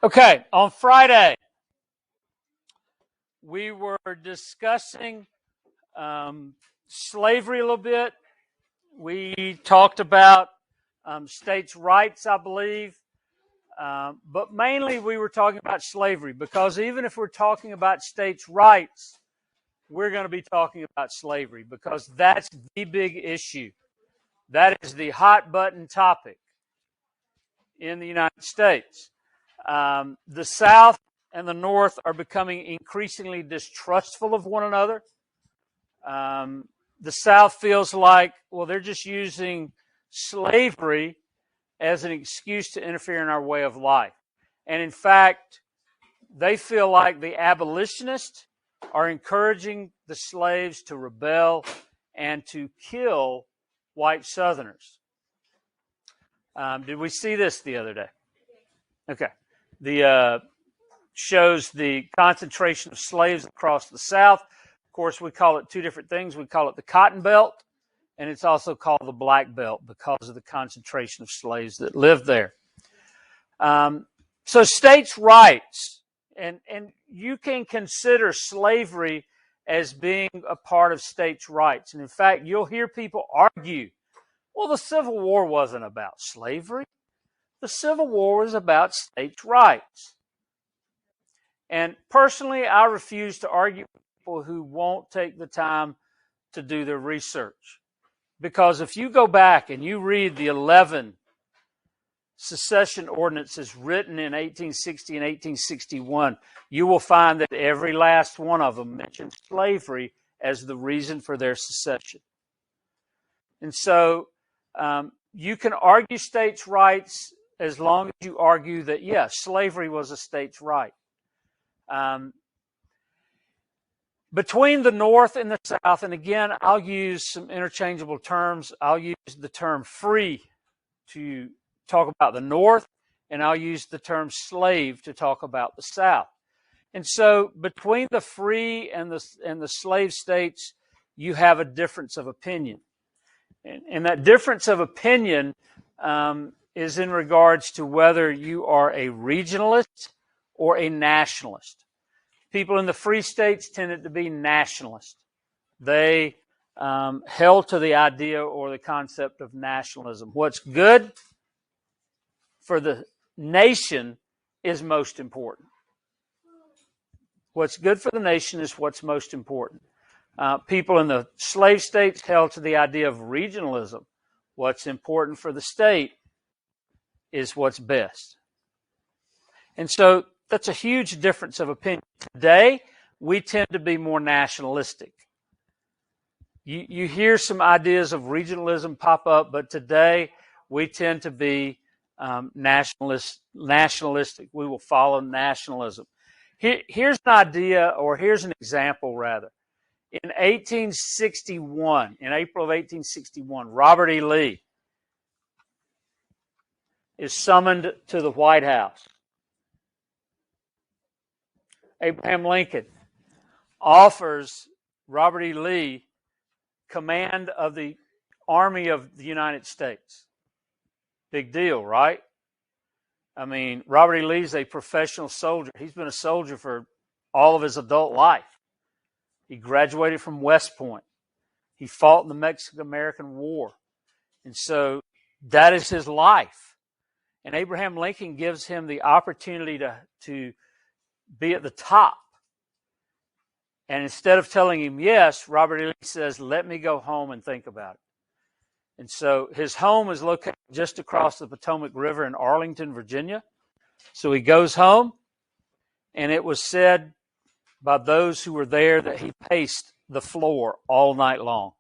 Okay, on Friday, we were discussing slavery a little bit. We talked about states' rights, I believe. But mainly we were talking about slavery, because even if we're talking about states' rights, we're going to be talking about slavery, because that's the big issue. That is the hot button topic in the United States. The South and the North are becoming increasingly distrustful of one another. The South feels like, well, they're just using slavery as an excuse to interfere in our way of life. And in fact, they feel like the abolitionists are encouraging the slaves to rebel and to kill white Southerners. Did we see this the other day? Okay. The shows the concentration of slaves across the South. Of course, we call it two different things. We call it the Cotton Belt, and it's also called the Black Belt because of the concentration of slaves that lived there. So states' rights, and you can consider slavery as being a part of states' rights. And in fact, you'll hear people argue, well, the Civil War wasn't about slavery. The Civil War was about states' rights. And personally, I refuse to argue with people who won't take the time to do their research. Because if you go back and you read the 11 secession ordinances written in 1860 and 1861, you will find that every last one of them mentions slavery as the reason for their secession. And so you can argue states' rights as long as you argue that, yes, slavery was a state's right. Between the North and the South, and again, I'll use some interchangeable terms. I'll use the term free to talk about the North, and I'll use the term slave to talk about the South. And so between the free and the slave states, you have a difference of opinion. And that difference of opinion is in regards to whether you are a regionalist or a nationalist. People in the free states tended to be nationalist. They held to the idea or the concept of nationalism. What's good for the nation is most important. What's good for the nation is what's most important. People in the slave states held to the idea of regionalism. What's important for the state is what's best. And so that's a huge difference of opinion. Today, we tend to be more nationalistic. You hear some ideas of regionalism pop up, but today we tend to be nationalistic. We will follow nationalism. Here's an idea, or here's an example, rather. In 1861, in April of 1861, Robert E. Lee is summoned to the White House. Abraham Lincoln offers Robert E. Lee command of the Army of the United States. Big deal, right? I mean, Robert E. Lee's a professional soldier. He's been a soldier for all of his adult life. He graduated from West Point. He fought in the Mexican-American War. And so that is his life. And Abraham Lincoln gives him the opportunity to be at the top. And instead of telling him yes, Robert E. Lee says, let me go home and think about it. And so his home is located just across the Potomac River in Arlington, Virginia. So he goes home, and it was said by those who were there that he paced the floor all night long.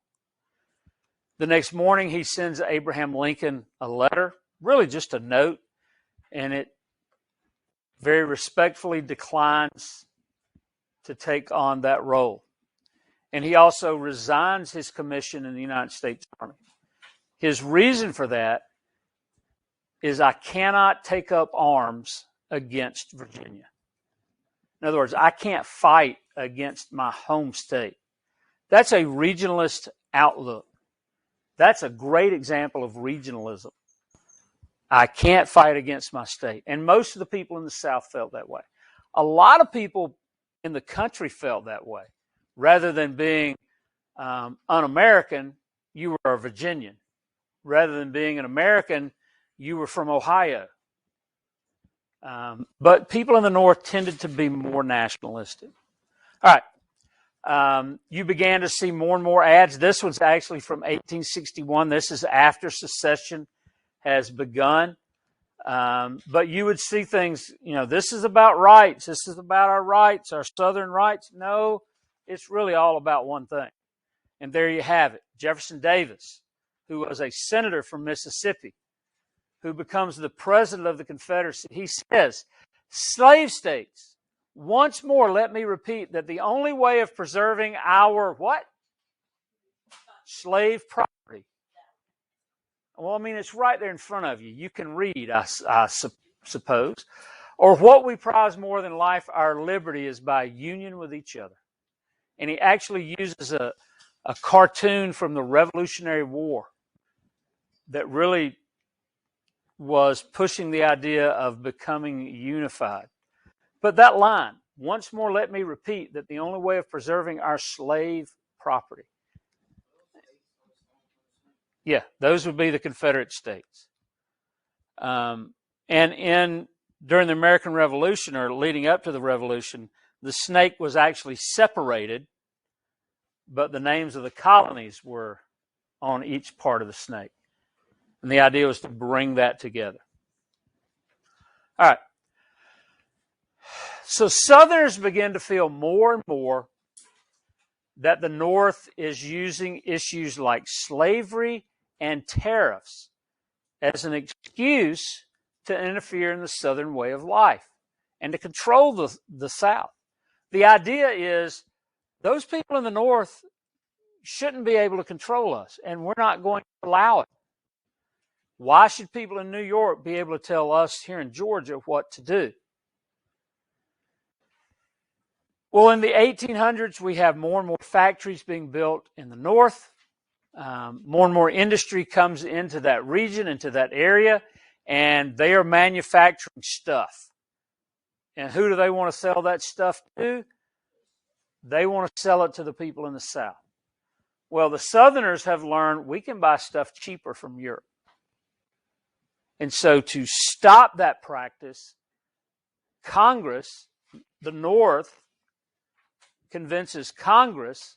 The next morning, he sends Abraham Lincoln a letter, really just a note, and it very respectfully declines to take on that role. And he also resigns his commission in the United States Army. His reason for that is, I cannot take up arms against Virginia. In other words, I can't fight against my home state. That's a regionalist outlook. That's a great example of regionalism. I can't fight against my state. And most of the people in the South felt that way. A lot of people in the country felt that way. Rather than being un-American, you were a Virginian. Rather than being an American, you were from Ohio. But people in the North tended to be more nationalistic. All right. You began to see more and more ads. This one's actually from 1861. This is after secession has begun. But you would see things, this is about rights. This is about our rights, our Southern rights. No, it's really all about one thing. And there you have it. Jefferson Davis, who was a senator from Mississippi, who becomes the president of the Confederacy. He says, slave states, once more, let me repeat that the only way of preserving our what? Slave property. Well, I mean, it's right there in front of you. You can read, I suppose. Or what we prize more than life, our liberty, is by union with each other. And he actually uses a cartoon from the Revolutionary War that really was pushing the idea of becoming unified. But that line, once more let me repeat that the only way of preserving our slave property. Yeah, those would be the Confederate States. And during the American Revolution, or leading up to the Revolution, the snake was actually separated, but the names of the colonies were on each part of the snake. And the idea was to bring that together. All right. So Southerners begin to feel more and more that the North is using issues like slavery and tariffs as an excuse to interfere in the Southern way of life and to control the South. The idea is those people in the North shouldn't be able to control us, and we're not going to allow it. Why should people in New York be able to tell us here in Georgia what to do? Well, in the 1800s, we have more and more factories being built in the North. More and more industry comes into that region, into that area, and they are manufacturing stuff. And who do they want to sell that stuff to? They want to sell it to the people in the South. Well, the Southerners have learned we can buy stuff cheaper from Europe. And so to stop that practice, Congress, the North, convinces Congress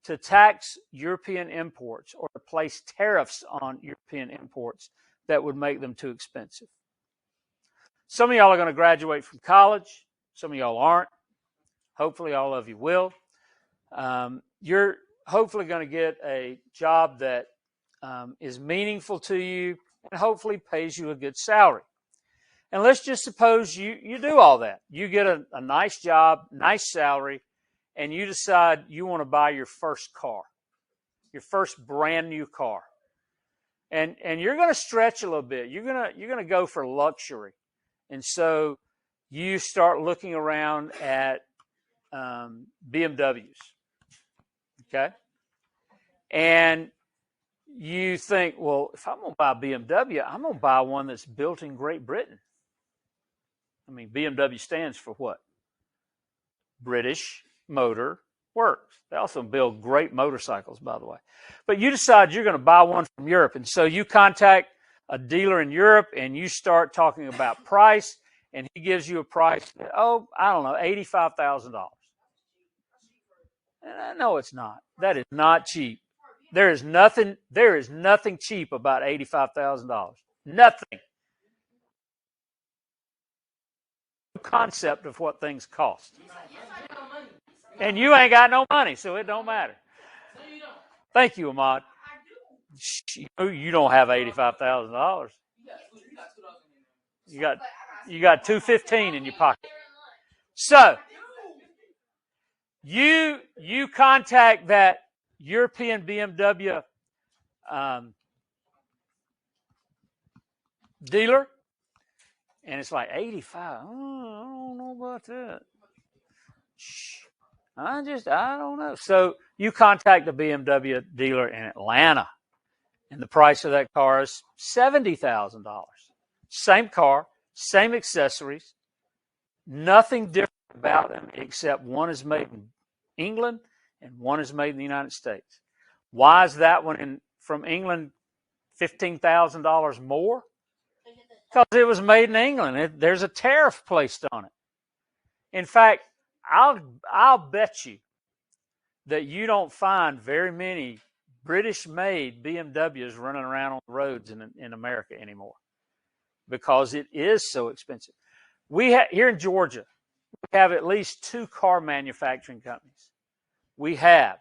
to tax European imports or to place tariffs on European imports that would make them too expensive. Some of y'all are going to graduate from college. Some of y'all aren't. Hopefully all of you will. You're hopefully going to get a job that is meaningful to you and hopefully pays you a good salary. And let's just suppose you do all that. You get a nice job, nice salary, and you decide you want to buy your first car, your first brand new car. And you're going to stretch a little bit. You're going to go for luxury. And so you start looking around at BMWs. Okay? And you think, well, if I'm going to buy a BMW, I'm going to buy one that's built in Great Britain. I mean, BMW stands for what? British Motor Works. They also build great motorcycles, by the way. But you decide you're going to buy one from Europe. And so you contact a dealer in Europe and you start talking about price. And he gives you a price, $85,000. No, it's not. That is not cheap. There is nothing cheap about $85,000. Nothing. Concept of what things cost. And you ain't got no money, so it don't matter. Thank you, Ahmad. You don't have $85,000. You got $215 in your pocket. So you contact that European BMW dealer, and it's like 85. Oh, I don't know about that. I don't know. So you contact the BMW dealer in Atlanta, and the price of that car is $70,000. same car, same accessories, nothing different about them except one is made in England and one is made in the United States. Why is that one from England $15,000 more? Because it was made in England. There's a tariff placed on it. In fact, I'll bet you that you don't find very many British-made BMWs running around on the roads in America anymore because it is so expensive. Here in Georgia, we have at least 2 car manufacturing companies. We have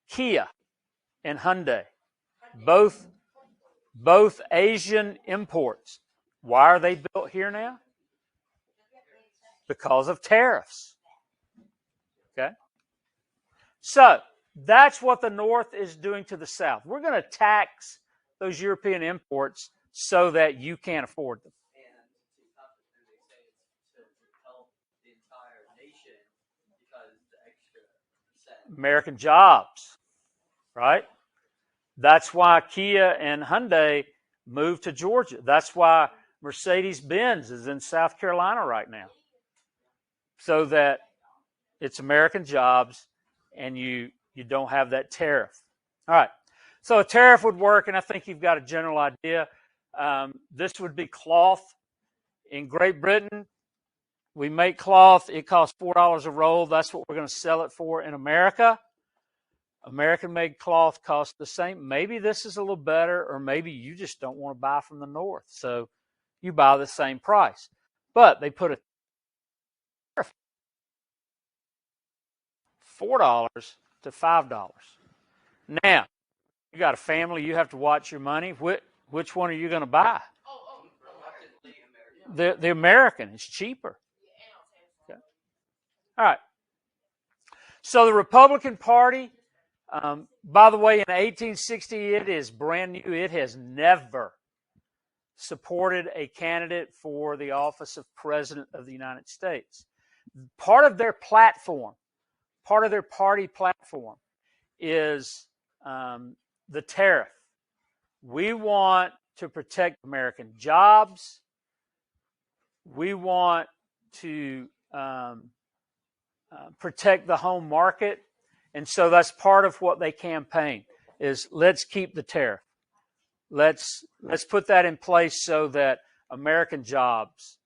Kia and Hyundai, both Asian imports. Why are they built here now? Because of tariffs. Okay? So, that's what the North is doing to the South. We're going to tax those European imports so that you can't afford them. And to top it, they say it's to help the entire nation because the extra percent. American jobs, right? That's why Kia and Hyundai moved to Georgia. That's why Mercedes-Benz is in South Carolina right now. So that it's American jobs and you don't have that tariff. All right. So a tariff would work, and I think you've got a general idea. This would be cloth. In Great Britain, we make cloth. It costs $4 a roll. That's what we're going to sell it for in America. American-made cloth costs the same. Maybe this is a little better, or maybe you just don't want to buy from the North, so you buy the same price. But they put a tariff $4 to $5. Now, you got a family, you have to watch your money. Which one are you going to buy? The American is cheaper. Okay. All right. So the Republican Party, by the way, in 1860, it is brand new. It has never supported a candidate for the office of President of the United States. Part of their platform, part of their party platform is the tariff. We want to protect American jobs. We want to protect the home market. And so that's part of what they campaign is let's keep the tariff. Let's put that in place so that American jobs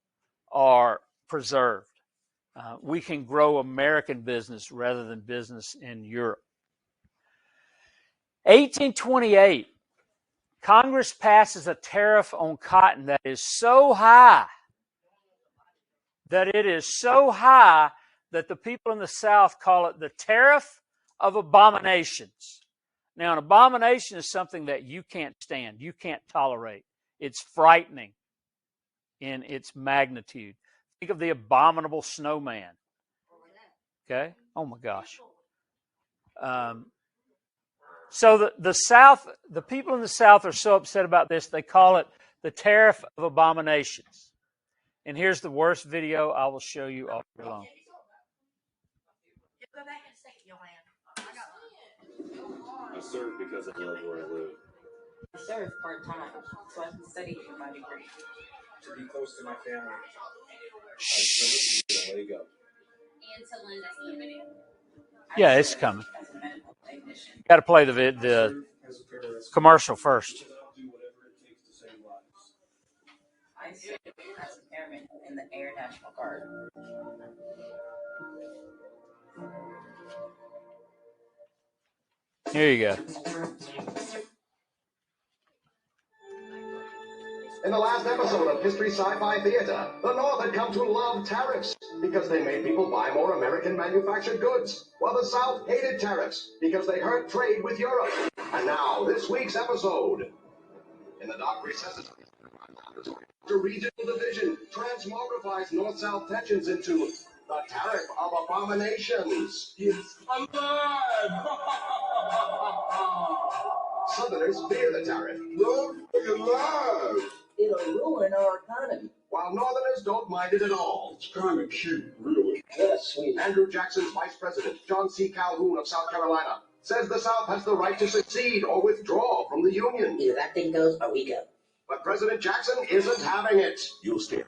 are preserved. We can grow American business rather than business in Europe. 1828, Congress passes a tariff on cotton that is so high that the people in the South call it the tariff of abominations. Now, an abomination is something that you can't stand, you can't tolerate. It's frightening in its magnitude. Think of the abominable snowman. Okay? Oh my gosh. So the South, the people in the South are so upset about this, they call it the tariff of abominations. And here's the worst video I will show you all year long. I serve because I love where I live. I serve part-time, so I can study for my degree. To be close to my family. I serve to get a leg up. And to lend us the video. Yeah, it's coming. Got to play the commercial first. I serve as an airman in the Air National Guard. Here you go. In the last episode of History Sci-Fi Theater, the North had come to love tariffs because they made people buy more American manufactured goods, while the South hated tariffs because they hurt trade with Europe. And now, this week's episode. In the dark recesses of regional division transmogrifies North-South tensions into the tariff of abominations. It's alive! Southerners fear the tariff. Run for your lives! It'll ruin our economy. While Northerners don't mind it at all. It's kind of cute, really. That's sweet. Andrew Jackson's Vice President, John C. Calhoun of South Carolina, says the South has the right to secede or withdraw from the Union. Either that thing goes or we go. But President Jackson isn't having it. You'll stay.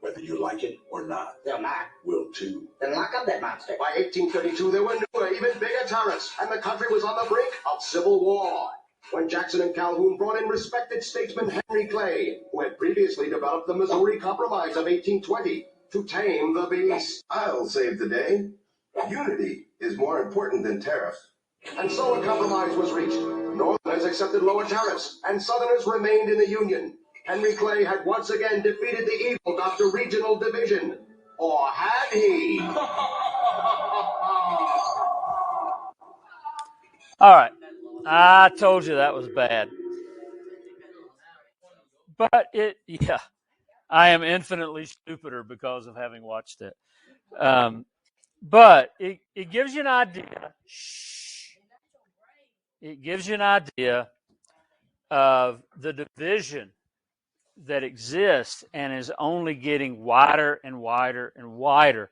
Whether you like it or not. They'll not. Will too. Then lock up that monster. By 1832, there were newer, even bigger tariffs, and the country was on the brink of civil war. When Jackson and Calhoun brought in respected statesman Henry Clay, who had previously developed the Missouri Compromise of 1820 to tame the beast. I'll save the day. Unity is more important than tariffs. And so a compromise was reached. Northerners accepted lower tariffs, and Southerners remained in the Union. Henry Clay had once again defeated the evil Dr. Regional Division. Or had he? All right. I told you that was bad. But yeah, I am infinitely stupider because of having watched it. But it gives you an idea. It gives you an idea of the division that exists and is only getting wider and wider and wider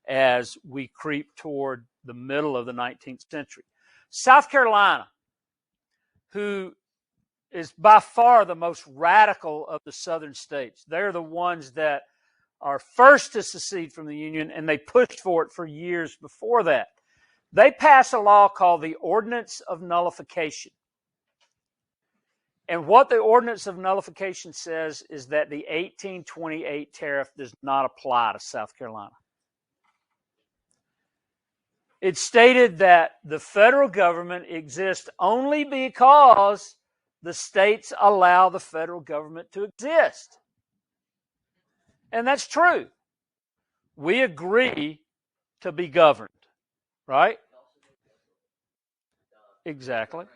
as we creep toward the middle of the 19th century. South Carolina, who is by far the most radical of the southern states. They're the ones that are first to secede from the Union, and they pushed for it for years before that. They passed a law called the Ordinance of Nullification. And what the Ordinance of Nullification says is that the 1828 tariff does not apply to South Carolina. It stated that the federal government exists only because the states allow the federal government to exist. And that's true. We agree to be governed, right? Exactly.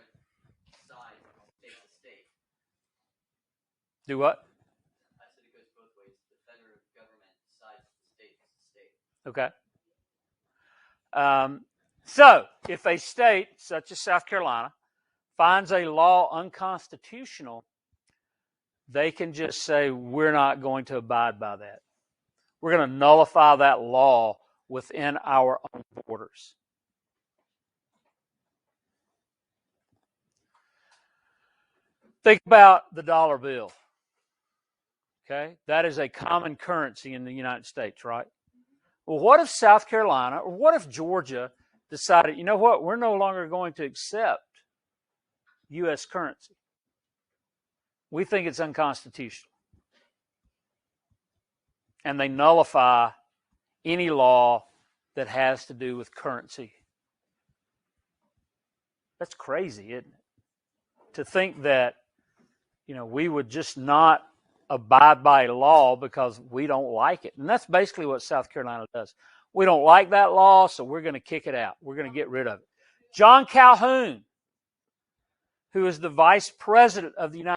Do what? I said it goes both ways. The federal government decides the state is the state. Okay. So, if a state, such as South Carolina, finds a law unconstitutional, they can just say, we're not going to abide by that. We're going to nullify that law within our own borders. Think about the dollar bill. Okay? That is a common currency in the United States, right? Well, what if South Carolina or what if Georgia decided, you know what, we're no longer going to accept U.S. currency? We think it's unconstitutional. And they nullify any law that has to do with currency. That's crazy, isn't it? To think that, we would just not abide by a law because we don't like it. And that's basically what South Carolina does. We don't like that law, so we're going to kick it out. We're going to get rid of it. John Calhoun, who is the vice president of the United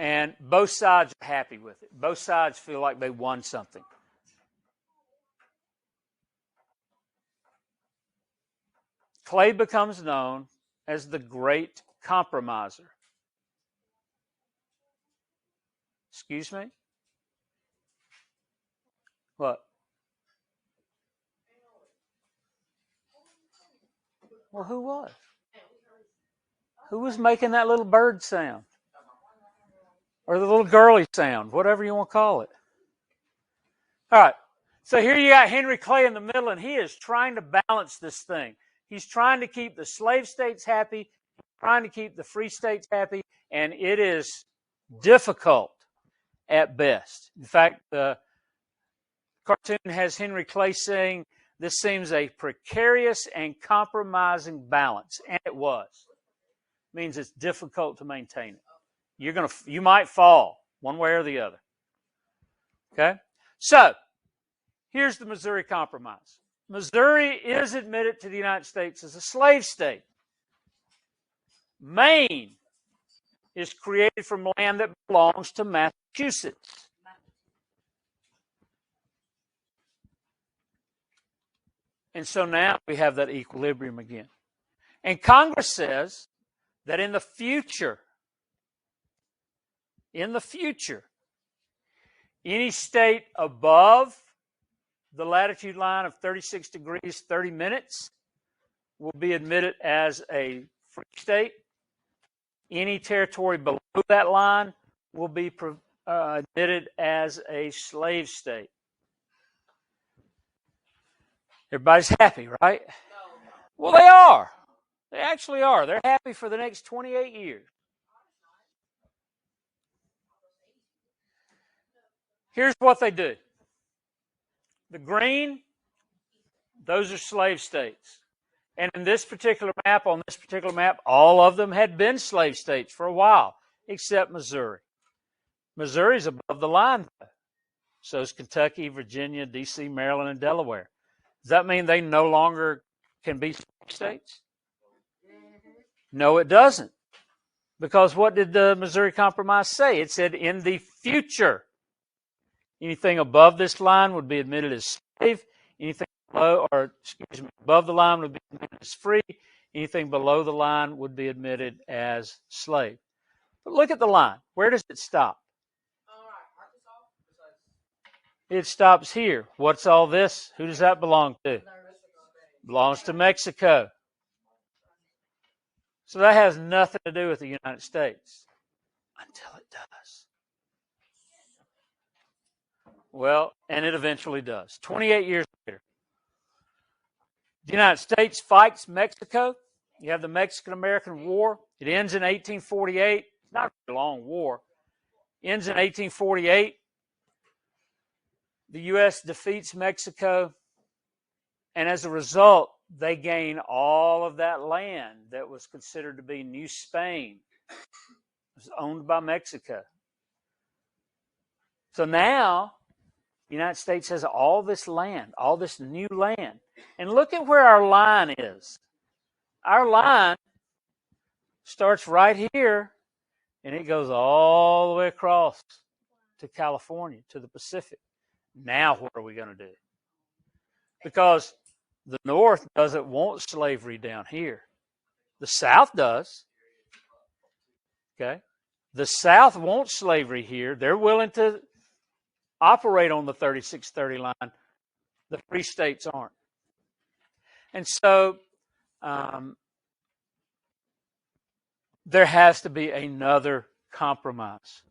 And both sides are happy with it. Both sides feel like they won something. Clay becomes known as the Great Compromiser. Excuse me? What? Well, who was? Who was making that little bird sound? Or the little girly sound, whatever you want to call it. All right. So here you got Henry Clay in the middle, and he is trying to balance this thing. He's trying to keep the slave states happy, trying to keep the free states happy, and it is difficult at best. In fact, the cartoon has Henry Clay saying, "This seems a precarious and compromising balance," and it was. It means it's difficult to maintain it. You might fall one way or the other. Okay? So, here's the Missouri Compromise. Missouri is admitted to the United States as a slave state. Maine is created from land that belongs to Massachusetts. And so now we have that equilibrium again. And Congress says that in the future, any state above the latitude line of 36 degrees 30 minutes will be admitted as a free state. Any territory below that line will be admitted as a slave state. Everybody's happy, right? Well, they are. They actually are. They're happy for the next 28 years. Here's what they do. The green, those are slave states. And in this particular map, all of them had been slave states for a while, except Missouri. Missouri's above the line, though. So is Kentucky, Virginia, D.C., Maryland, and Delaware. Does that mean they no longer can be slave states? No, it doesn't. Because what did the Missouri Compromise say? It said in the future, anything above this line would be admitted as slave. Anything above the line would be admitted as free. Anything below the line would be admitted as slave. But look at the line. Where does it stop? It stops here. What's all this? Who does that belong to? Belongs to Mexico. So that has nothing to do with the United States until it does. Well, and it eventually does. 28 years later. The United States fights Mexico. You have the Mexican-American War. It ends in 1848. It's not a very long war. Ends in 1848. The U.S. defeats Mexico. And as a result, they gain all of that land that was considered to be New Spain. It was owned by Mexico. So now, the United States has all this land, all this new land. And look at where our line is. Our line starts right here, and it goes all the way across to California, to the Pacific. Now what are we going to do? Because the North doesn't want slavery down here. The South does. Okay? The South wants slavery here. They're willing to operate on the 3630 line. The free states aren't. And so there has to be another compromise.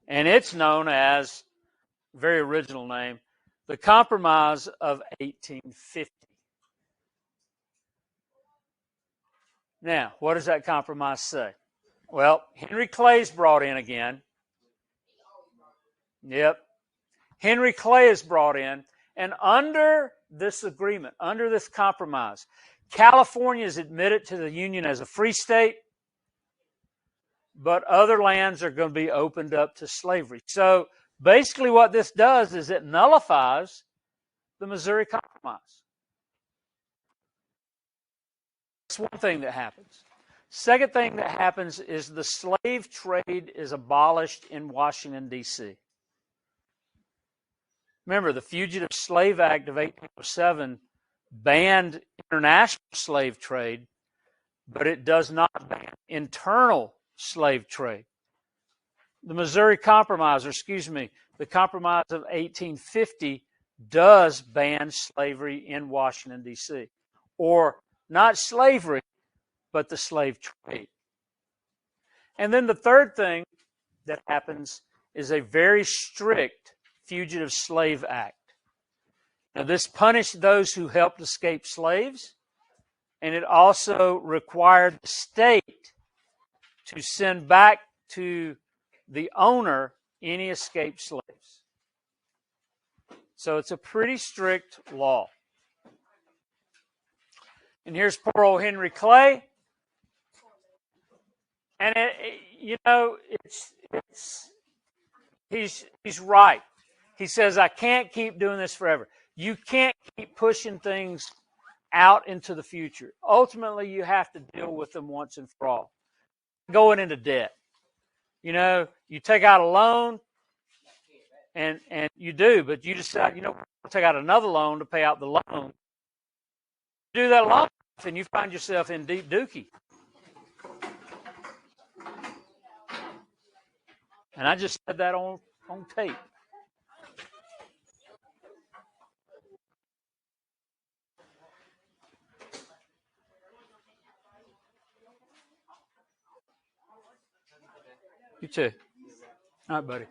And it's known as, very original name, the Compromise of 1850. Now, what does that compromise say? Well, Henry Clay's brought in again. Yep. Henry Clay is brought in, and under this agreement, under this compromise, California is admitted to the Union as a free state, but other lands are going to be opened up to slavery. So basically what this does is it nullifies the Missouri Compromise. That's one thing that happens. Second thing that happens is the slave trade is abolished in Washington, D.C. Remember, the Fugitive Slave Act of 1807 banned international slave trade, but it does not ban internal slave trade. The Missouri Compromise, the Compromise of 1850 does ban slavery in Washington, D.C. Or not slavery, but the slave trade. And then the third thing that happens is a very strict Fugitive Slave Act. Now, this punished those who helped escape slaves, and it also required the state to send back to the owner any escaped slaves. So it's a pretty strict law. And here's poor old Henry Clay. And he's right. He says, I can't keep doing this forever. You can't keep pushing things out into the future. Ultimately, you have to deal with them once and for all. Going into debt. You take out a loan, and you do, but you decide, we'll take out another loan to pay out the loan. You do that long enough, and you find yourself in deep dookie. And I just said that on tape. You too. All right, buddy.